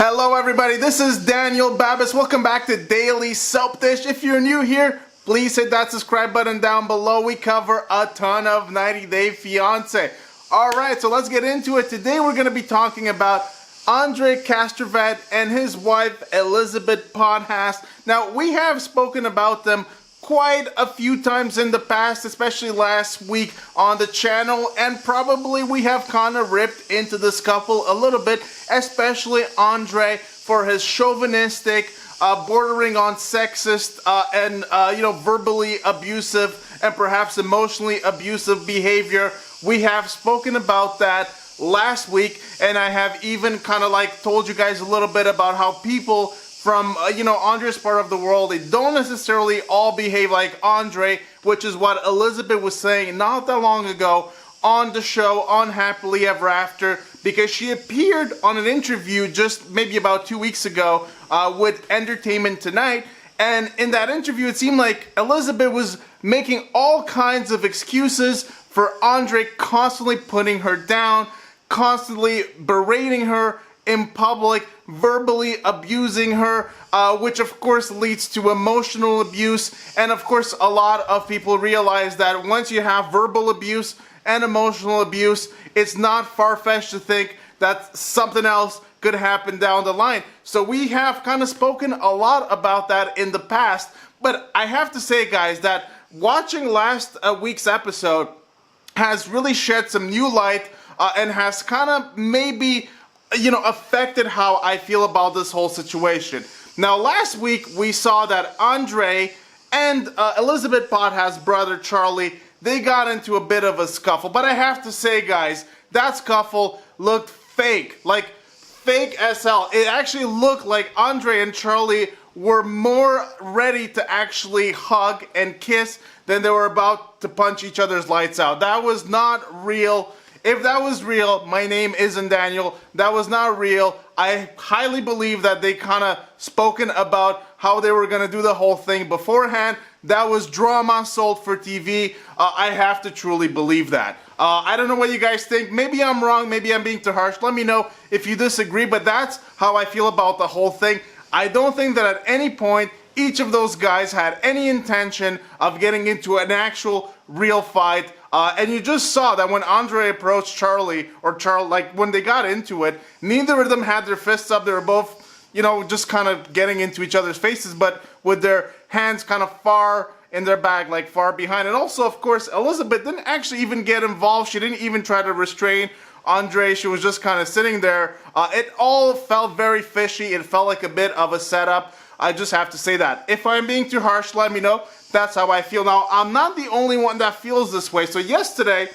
Hello everybody, this is Daniel Babis. Welcome back to Daily Soap Dish. If you're new here, please hit that subscribe button down below. We cover a ton of 90 Day Fiancé. Alright, so let's get into it. Today we're going to be talking about Andrei Castravet and his wife Elizabeth Potthast. Now, we have spoken about them quite a few times in the past, especially last week on the channel, and probably we have kind of ripped into this couple a little bit, especially Andrei for his chauvinistic, bordering on sexist and verbally abusive and perhaps emotionally abusive behavior. We have spoken about that last week, and I have even kind of like told you guys a little bit about how people from Andrei's part of the world, they don't necessarily all behave like Andrei, which is what Elizabeth was saying not that long ago on the show on Happily Ever After, because she appeared on an interview just maybe about 2 weeks ago with Entertainment Tonight, and in that interview it seemed like Elizabeth was making all kinds of excuses for Andrei, constantly putting her down, constantly berating her in public, verbally abusing her, which of course leads to emotional abuse. And of course a lot of people realize that once you have verbal abuse and emotional abuse, it's not far-fetched to think that something else could happen down the line. So we have kind of spoken a lot about that in the past, but I have to say, guys, that watching last week's episode has really shed some new light and has kind of maybe affected how I feel about this whole situation. Now, last week we saw that Andrei and Elizabeth Potthast's brother Charlie, they got into a bit of a scuffle. But I have to say, guys, that scuffle looked fake, like fake as hell. It actually looked like Andrei and Charlie were more ready to actually hug and kiss than they were about to punch each other's lights out. That was not real. If that was real, my name isn't Daniel. That was not real. I highly believe that they kind of spoken about how they were going to do the whole thing beforehand. That was drama sold for TV. I have to truly believe that. I don't know what you guys think. Maybe I'm wrong. Maybe I'm being too harsh. Let me know if you disagree, but that's how I feel about the whole thing. I don't think that at any point each of those guys had any intention of getting into an actual real fight. And you just saw that when Andrei approached Charlie, like when they got into it, neither of them had their fists up. They were both, just kind of getting into each other's faces, but with their hands kind of far in their back, like far behind. And also, of course, Elizabeth didn't actually even get involved. She didn't even try to restrain Andrei. She was just kind of sitting there. It all felt very fishy. It felt like a bit of a setup. I just have to say that. If I'm being too harsh, let me know. That's how I feel. Now, I'm not the only one that feels this way. So yesterday,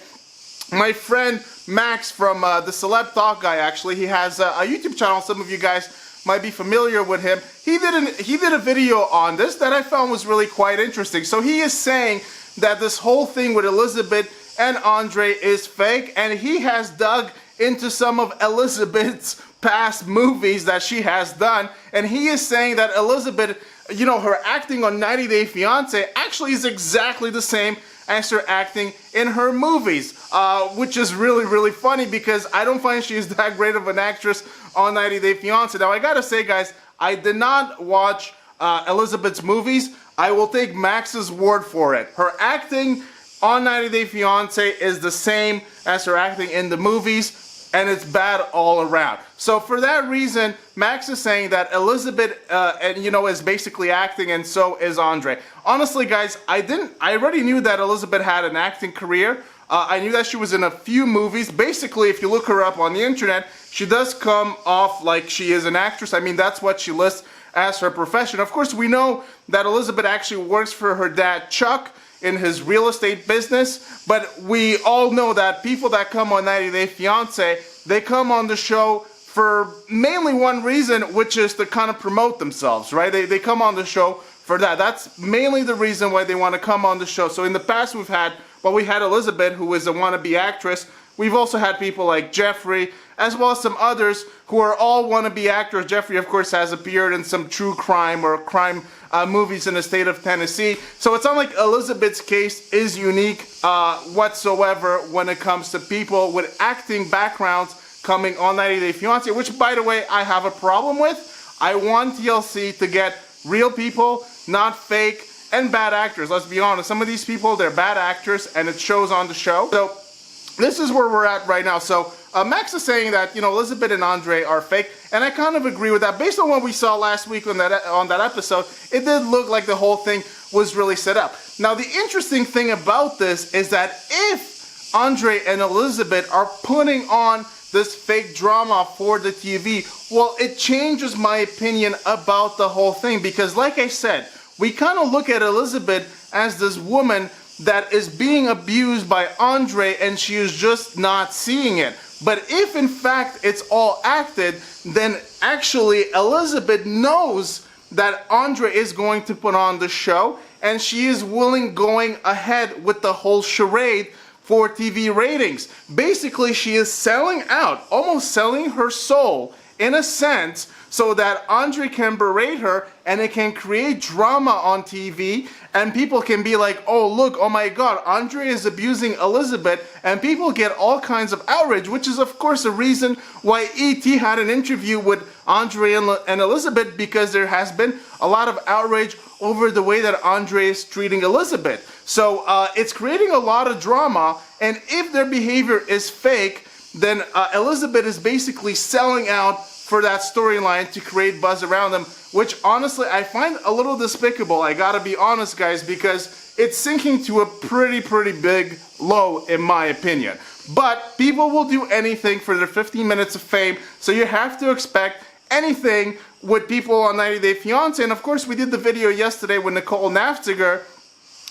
my friend Max from the Celeb Talk Guy, actually, he has a YouTube channel. Some of you guys might be familiar with him. He did a video on this that I found was really quite interesting. So he is saying that this whole thing with Elizabeth and Andrei is fake, and he has dug into some of Elizabeth's past movies that she has done, and he is saying that Elizabeth, her acting on 90 Day Fiancé actually is exactly the same as her acting in her movies, which is really, really funny because I don't find she's that great of an actress on 90 Day Fiancé. Now, I gotta say, guys, I did not watch Elizabeth's movies. I will take Max's word for it. Her acting on 90 Day Fiancé is the same as her acting in the movies, and it's bad all around. So for that reason, Max is saying that Elizabeth, is basically acting, and so is Andrei. Honestly, guys, I already knew that Elizabeth had an acting career. I knew that she was in a few movies. Basically, if you look her up on the internet, she does come off like she is an actress. I mean, that's what she lists as her profession. Of course, we know that Elizabeth actually works for her dad, Chuck, in his real estate business, but we all know that people that come on 90 Day Fiancé, they come on the show for mainly one reason, which is to kind of promote themselves, right? They come on the show for that. That's mainly the reason why they want to come on the show. So in the past we had Elizabeth, who is a wannabe actress. We've also had people like Jeffrey, as well as some others who are all wannabe actors. Jeffrey, of course, has appeared in some true crime or crime movies in the state of Tennessee. So it's not like Elizabeth's case is unique whatsoever when it comes to people with acting backgrounds coming on 90 Day Fiancé, which, by the way, I have a problem with. I want TLC to get real people, not fake and bad actors. Let's be honest, some of these people, they're bad actors, and it shows on the show. So this is where we're at right now. So Max is saying that, you know, Elizabeth and Andrei are fake, and I kind of agree with that. Based on what we saw last week on that episode, it did look like the whole thing was really set up. Now, the interesting thing about this is that if Andrei and Elizabeth are putting on this fake drama for the TV, well, it changes my opinion about the whole thing, because like I said, we kind of look at Elizabeth as this woman that is being abused by Andrei, and she is just not seeing it. But if in fact it's all acted, then actually Elizabeth knows that Andrei is going to put on the show, and she is going ahead with the whole charade for TV ratings. Basically, she is selling out, almost selling her soul in a sense, so that Andrei can berate her and it can create drama on TV, and people can be like, oh look, oh my god, Andrei is abusing Elizabeth, and people get all kinds of outrage, which is of course a reason why E.T. had an interview with Andrei and Elizabeth, because there has been a lot of outrage over the way that Andrei is treating Elizabeth. So it's creating a lot of drama, and if their behavior is fake, then Elizabeth is basically selling out for that storyline to create buzz around them, which honestly I find a little despicable. I gotta be honest, guys, because it's sinking to a pretty big low in my opinion. But people will do anything for their 15 minutes of fame, so you have to expect anything with people on 90 Day Fiancé. And of course, we did the video yesterday with Nicole Nafziger,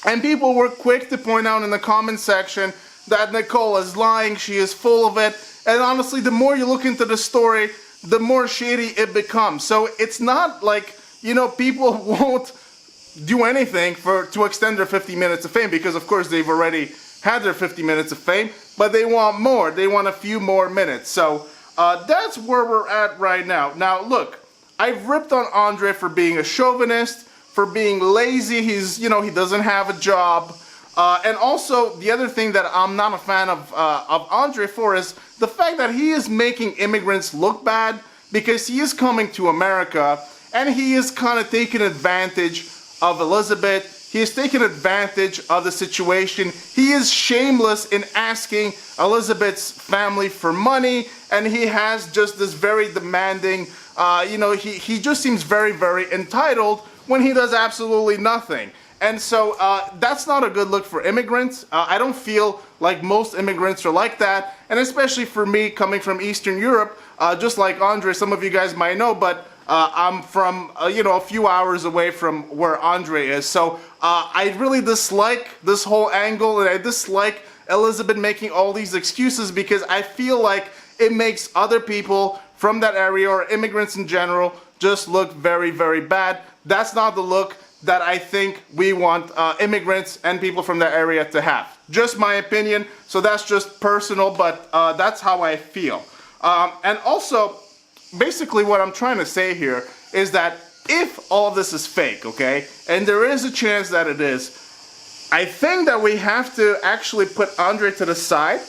and people were quick to point out in the comment section that Nicole is lying, she is full of it. And honestly, the more you look into the story, the more shady it becomes. So it's not like, you know, people won't do anything to extend their 50 minutes of fame, because of course they've already had their 50 minutes of fame, but they want more. They want a few more minutes. So that's where we're at right now. Now look, I've ripped on Andrei for being a chauvinist, for being lazy. He's, you know, he doesn't have a job. And also, the other thing that I'm not a fan of Andrei for is the fact that he is making immigrants look bad, because he is coming to America and he is kind of taking advantage of Elizabeth. He is taking advantage of the situation. He is shameless in asking Elizabeth's family for money, and he has just this very demanding, you know, he just seems very entitled when he does absolutely nothing. And so that's not a good look for immigrants. I don't feel like most immigrants are like that. And especially for me, coming from Eastern Europe, just like Andrei, some of you guys might know, but I'm from, you know, a few hours away from where Andrei is. So I really dislike this whole angle, and I dislike Elizabeth making all these excuses, because I feel like it makes other people from that area, or immigrants in general, just look very bad. That's not the look that I think we want immigrants and people from that area to have. Just my opinion, so that's just personal, but that's how I feel. And also, basically what I'm trying to say here is that if all of this is fake, okay, and there is a chance that it is, I think that we have to actually put Andrei to the side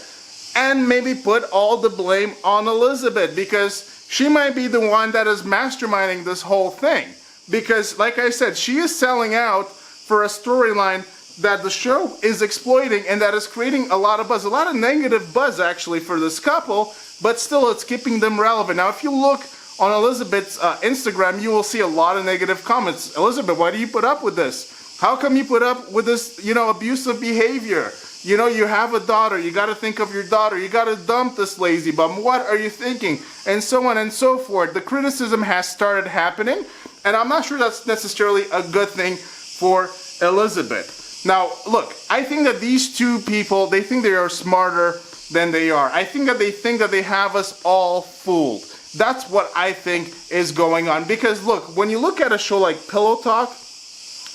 and maybe put all the blame on Elizabeth, because she might be the one that is masterminding this whole thing. Because, like I said, she is selling out for a storyline that the show is exploiting, and that is creating a lot of buzz, a lot of negative buzz actually for this couple, but still it's keeping them relevant. Now, if you look on Elizabeth's Instagram, you will see a lot of negative comments. Elizabeth, why do you put up with this? How come you put up with this, you know, abusive behavior? You know, you have a daughter, you got to think of your daughter, you got to dump this lazy bum, what are you thinking? And so on and so forth. The criticism has started happening, and I'm not sure that's necessarily a good thing for Elizabeth. Now, look, I think that these two people, they think they are smarter than they are. I think that they have us all fooled. That's what I think is going on. Because look, when you look at a show like Pillow Talk,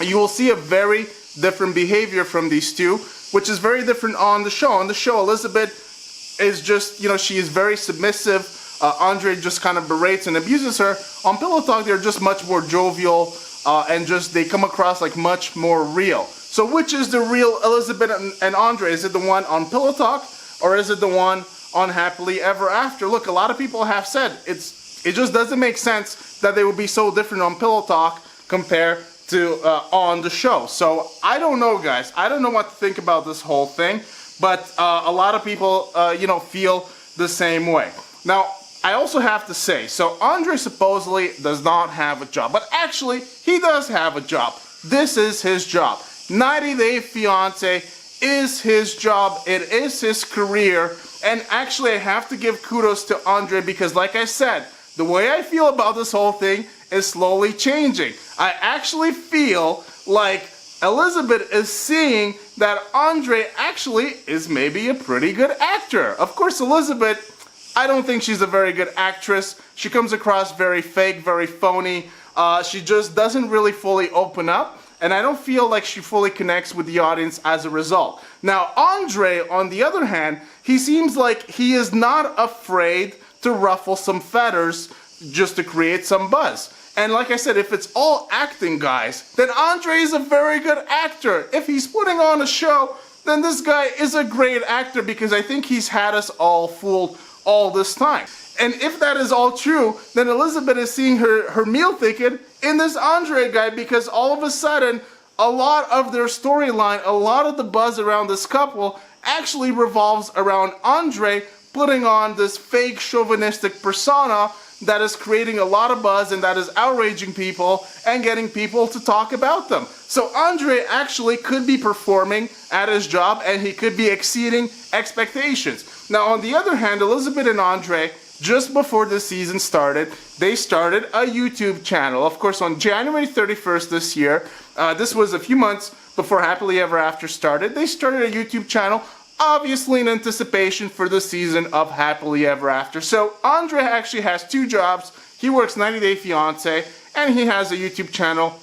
you will see a very different behavior from these two, which is very different on the show. On the show, Elizabeth is just, you know, she is very submissive. Andrei just kind of berates and abuses her. On Pillow Talk, they're just much more jovial, and just they come across like much more real. So which is the real Elizabeth and Andrei? Is it the one on Pillow Talk, or is it the one on Happily Ever After. Look, a lot of people have said it just doesn't make sense that they would be so different on Pillow Talk compared to on the show. So I don't know, guys. I don't know what to think about this whole thing, but a lot of people, feel the same way. Now, I also have to say, so Andrei supposedly does not have a job, but actually he does have a job. This is his job. 90 Day Fiancé is his job. It is his career. And actually I have to give kudos to Andrei because, like I said, the way I feel about this whole thing is slowly changing. I actually feel like Elizabeth is seeing that Andrei actually is maybe a pretty good actor. Of course, Elizabeth, I don't think she's a very good actress. She comes across very fake, very phony. She just doesn't really fully open up, and I don't feel like she fully connects with the audience as a result. Now, Andrei, on the other hand, he seems like he is not afraid to ruffle some feathers just to create some buzz. And like I said, if it's all acting, guys, then Andrei is a very good actor. If he's putting on a show, then this guy is a great actor because I think he's had us all fooled all this time. And if that is all true, then Elizabeth is seeing her meal ticket in this Andrei guy because all of a sudden, a lot of their storyline, a lot of the buzz around this couple actually revolves around Andrei putting on this fake chauvinistic persona that is creating a lot of buzz and that is outraging people and getting people to talk about them. So Andrei actually could be performing at his job and he could be exceeding expectations. Now, on the other hand, Elizabeth and Andrei, just before the season started, they started a YouTube channel. Of course, on January 31st this year, this was a few months before Happily Ever After started, they started a YouTube channel, obviously in anticipation for the season of Happily Ever After. So Andrei actually has two jobs. He works 90 Day Fiancé, and he has a YouTube channel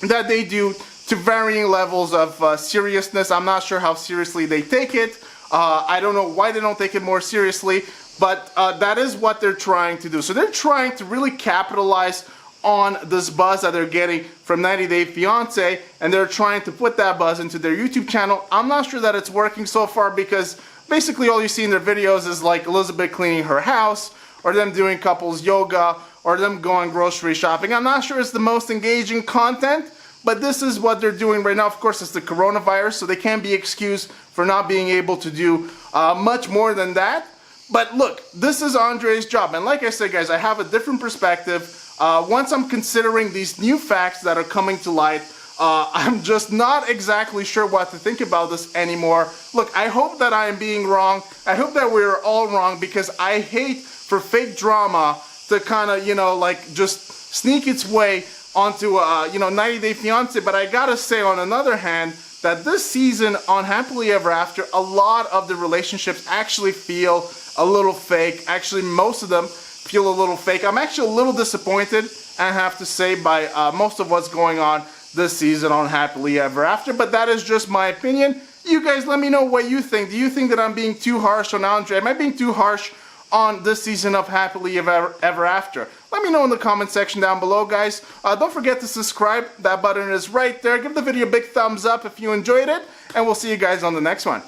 that they do to varying levels of seriousness. I'm not sure how seriously they take it. I don't know why they don't take it more seriously, but that is what they're trying to do. So they're trying to really capitalize on this buzz that they're getting from 90 Day Fiancé, and they're trying to put that buzz into their YouTube channel. I'm not sure that it's working so far because basically all you see in their videos is like Elizabeth cleaning her house, or them doing couples yoga, or them going grocery shopping. I'm not sure it's the most engaging content, but this is what they're doing right now. Of course, it's the coronavirus, so they can't be excused for not being able to do much more than that. But look, this is Andrei's job, and like I said, guys, I have a different perspective. Once I'm considering these new facts that are coming to light, I'm just not exactly sure what to think about this anymore. Look, I hope that I am being wrong. I hope that we're all wrong because I hate for fake drama to kind of, just sneak its way onto, 90 Day Fiancé. But I gotta say, on another hand, that this season on Happily Ever After, a lot of the relationships actually feel a little fake. Actually, most of them feel a little fake. I'm actually a little disappointed, I have to say, by most of what's going on this season on Happily Ever After, but that is just my opinion. You guys let me know what you think. Do you think that I'm being too harsh on Andrei? Am I being too harsh on this season of Happily Ever After? Let me know in the comment section down below, guys. Don't forget to subscribe. That button is right there. Give the video a big thumbs up if you enjoyed it, and we'll see you guys on the next one.